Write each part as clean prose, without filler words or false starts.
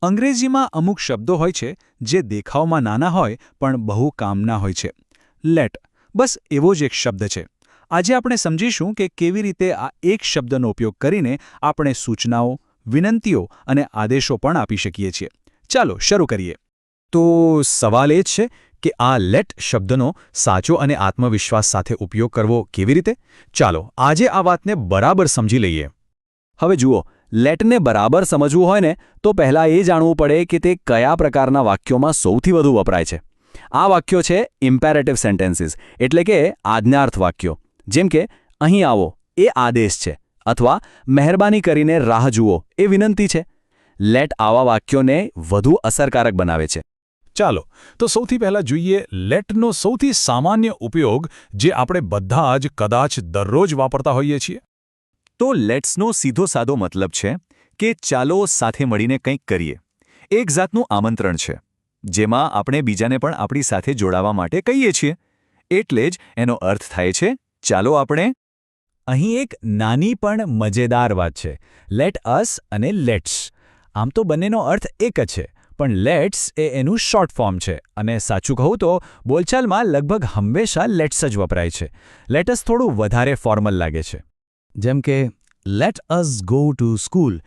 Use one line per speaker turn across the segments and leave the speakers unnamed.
અંગ્રેજીમાં અમુક શબ્દો હોય છે જે દેખાવમાં નાના હોય પણ બહુ કામના હોય છે. લેટ બસ એવો જ એક શબ્દ છે. આજે આપણે સમજીશું કે કેવી રીતે આ એક શબ્દનો ઉપયોગ કરીને આપણે સૂચનાઓ, વિનંતીઓ અને આદેશો પણ આપી શકીએ છીએ. ચાલો શરૂ કરીએ.
તો સવાલ એ જ છે કે આ લેટ શબ્દનો સાચો અને આત્મવિશ્વાસ સાથે ઉપયોગ કરવો કેવી રીતે? ચાલો આજે આ વાતને બરાબર સમજી લઈએ.
હવે જુઓ, લેટને બરાબર સમજવું હોય ને તો પહેલાં એ જાણવું પડે કે તે કયા પ્રકારના વાક્યોમાં સૌથી વધુ વપરાય છે. આ વાક્યો છે ઇમ્પેરેટિવ સેન્ટેન્સીસ, એટલે કે આજ્ઞાર્થ વાક્યો. જેમ કે અહીં આવો એ આદેશ છે, અથવા મહેરબાની કરીને રાહ જુઓ એ વિનંતી છે. લેટ આવા વાક્યોને વધુ અસરકારક બનાવે છે.
ચાલો તો સૌથી પહેલાં જોઈએ લેટનો સૌથી સામાન્ય ઉપયોગ જે આપણે બધા જ કદાચ દરરોજ વાપરતા હોઈએ છીએ.
તો લેટ્સનો સીધો સાદો મતલબ છે કે ચાલો સાથે મળીને કંઈક કરીએ. એક જાતનું આમંત્રણ છે, જેમાં આપણે બીજાને પણ આપણી સાથે જોડાવા માટે કહીએ છીએ. એટલે જ એનો અર્થ થાય છે ચાલો આપણે. અહીં એક નાની પણ મજેદાર વાત છે. લેટ અસ અને લેટ્સ, આમ તો બંનેનો અર્થ એક જ છે, પણ લેટ્સ એ એનું શોર્ટ ફોર્મ છે અને સાચું કહું તો બોલચાલમાં લગભગ હંમેશા લેટ્સ જ વપરાય છે. લેટસ થોડું વધારે ફોર્મલ લાગે છે. જેમ કે let us go to school.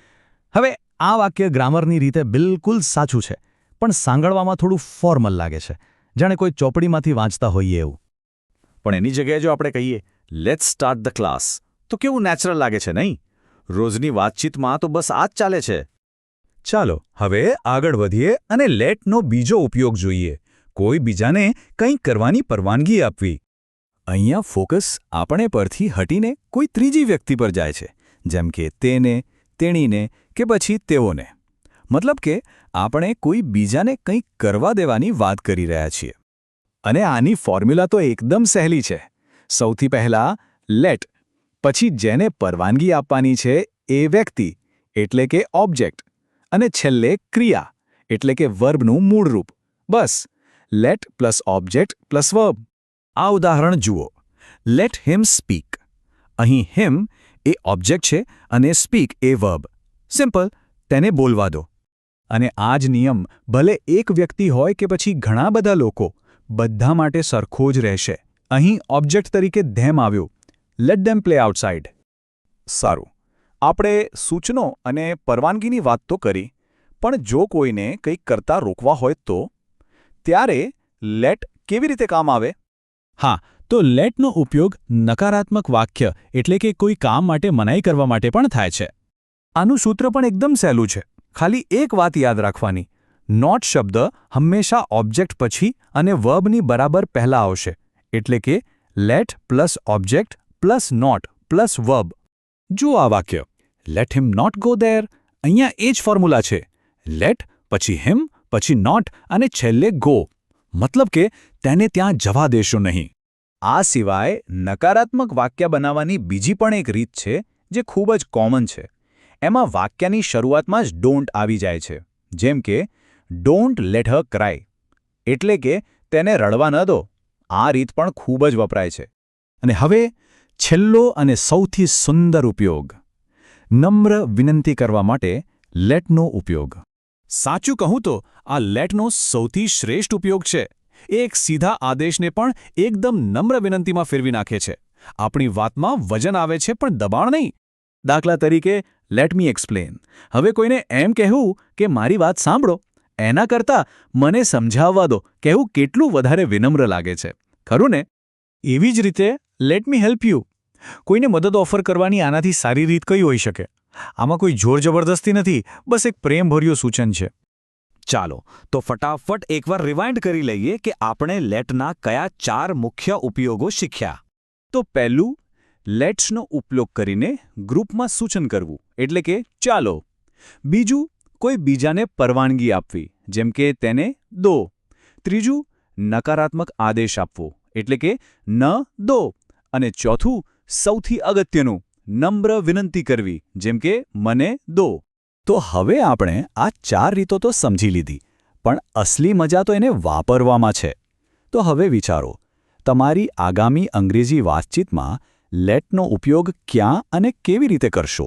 હવે આ વાક્ય ગ્રામરની રીતે બિલકુલ સાચું છે, પણ સાંગળવામાં થોડું ફોર્મલ લાગે છે, જાણે કોઈ ચોપડીમાંથી વાંચતા હોઈએ એવું. પણ એની જગ્યાએ જો આપણે કહીએ લેટ્સ સ્ટાર્ટ ધ ક્લાસ, તો કેવું નેચરલ લાગે છે નહીં? રોજની વાતચીતમાં તો બસ આ જ ચાલે છે. ચાલો હવે આગળ વધીએ અને લેટનો બીજો ઉપયોગ જોઈએ. કોઈ બીજાને કંઈક કરવાની પરવાનગી આપવી. અહીંયા ફોકસ આપણે પરથી હટીને કોઈ ત્રીજી વ્યક્તિ પર જાય છે, જેમ કે તેને, તેણીને કે પછી તેઓને. મતલબ કે આપણે કોઈ બીજાને કંઈક કરવા દેવાની વાત કરી રહ્યા છીએ. અને આની ફોર્મ્યુલા તો એકદમ સહેલી છે. સૌથી પહેલાં લેટ, પછી જેને પરવાનગી આપવાની છે એ વ્યક્તિ એટલે કે ઓબ્જેક્ટ, અને છેલ્લે ક્રિયા એટલે કે વર્બનું મૂળ રૂપ. બસ let plus object plus verb. આ ઉદાહરણ જુઓ. Let him speak. અહીં હિમ એ ઓબ્જેક્ટ છે અને સ્પીક એ વર્બ. સિમ્પલ, તેને બોલવા દો. અને આ જ નિયમ ભલે એક વ્યક્તિ હોય કે પછી ઘણા બધા લોકો, બધા માટે સરખો જ રહેશે. અહીં ઓબ્જેક્ટ તરીકે ધેમ આવ્યું. લેટ ધેમ પ્લે આઉટસાઇડ. સારું, આપણે સૂચનો અને પરવાનગીની વાત તો કરી, પણ જો કોઈને કંઈક કરતા રોકવા હોય તો ત્યારે લેટ કેવી રીતે કામ આવે?
હા, તો લેટનો ઉપયોગ નકારાત્મક વાક્ય એટલે કે કોઈ કામ માટે મનાઈ કરવા માટે પણ થાય છે.
આનું સૂત્ર પણ એકદમ સહેલું છે. ખાલી એક વાત યાદ રાખવાની. નોટ શબ્દ હંમેશા ઓબ્જેક્ટ પછી અને વર્બની બરાબર પહેલાં આવશે. એટલે કે let plus object plus not plus verb. જુઓ આ વાક્ય, let him not go there. અહીંયા એ જ ફોર્મ્યુલા છે. લેટ પછી હિમ પછી નોટ અને છેલ્લે ગો. મતલબ કે તેને ત્યાં જવા દેશો નહીં. આ સિવાય નકારાત્મક વાક્ય બનાવવાની બીજી પણ એક રીત છે જે ખૂબ જ કોમન છે. એમાં વાક્યની શરૂઆતમાં જ ડોન્ટ આવી જાય છે. જેમ કે ડોન્ટ લેટ હર ક્રાય, એટલે કે તેને રડવા ન દો. આ રીત પણ ખૂબ જ વપરાય છે. અને હવે છેલ્લો અને સૌથી સુંદર ઉપયોગ, નમ્ર વિનંતી કરવા માટે લેટનો ઉપયોગ. સાચું કહું તો આ લેટનો સૌથી શ્રેષ્ઠ ઉપયોગ છે. એ એક સીધા આદેશને પણ એકદમ નમ્ર વિનંતીમાં ફેરવી નાખે છે. આપણી વાતમાં વજન આવે છે પણ દબાણ નહીં. દાખલા તરીકે લેટ મી એક્સપ્લેન. હવે કોઈને એમ કહેવું કે મારી વાત સાંભળો, એના કરતાં મને સમજાવવા દો કહેવું કેટલું વધારે વિનમ્ર લાગે છે, ખરું ને? એવી જ રીતે લેટ મી હેલ્પ યુ. કોઈને મદદ ઓફર કરવાની આનાથી સારી રીત કઈ હોઈ શકે? આમાં કોઈ જોર જબરદસ્તી નથી, બસ એક પ્રેમભર્યું સૂચન છે. ચાલો તો ફટાફટ એકવાર રિવાઇન્ડ કરી લઈએ કે આપણે લેટના કયા 4 મુખ્ય ઉપયોગો શીખ્યા. તો પહેલું, લેટ્સનો ઉપયોગ કરીને ગ્રુપમાં સૂચન કરવું, એટલે કે ચાલો. બીજું, કોઈ બીજાને પરવાનગી આપવી, જેમ કે તેને દો. ત્રીજું, નકારાત્મક આદેશ આપવો, એટલે કે ન દો. અને ચોથું, સૌથી અગત્યનું, નમ્ર વિનંતી કરવી, જેમ કે મને દો. તો હવે આપણે આ 4 રીતો તો સમજી લીધી, પણ અસલી મજા તો એને વાપરવામાં છે. તો હવે વિચારો, તમારી આગામી અંગ્રેજી વાતચીતમાં લેટનો ઉપયોગ ક્યાં અને કેવી રીતે કરશો?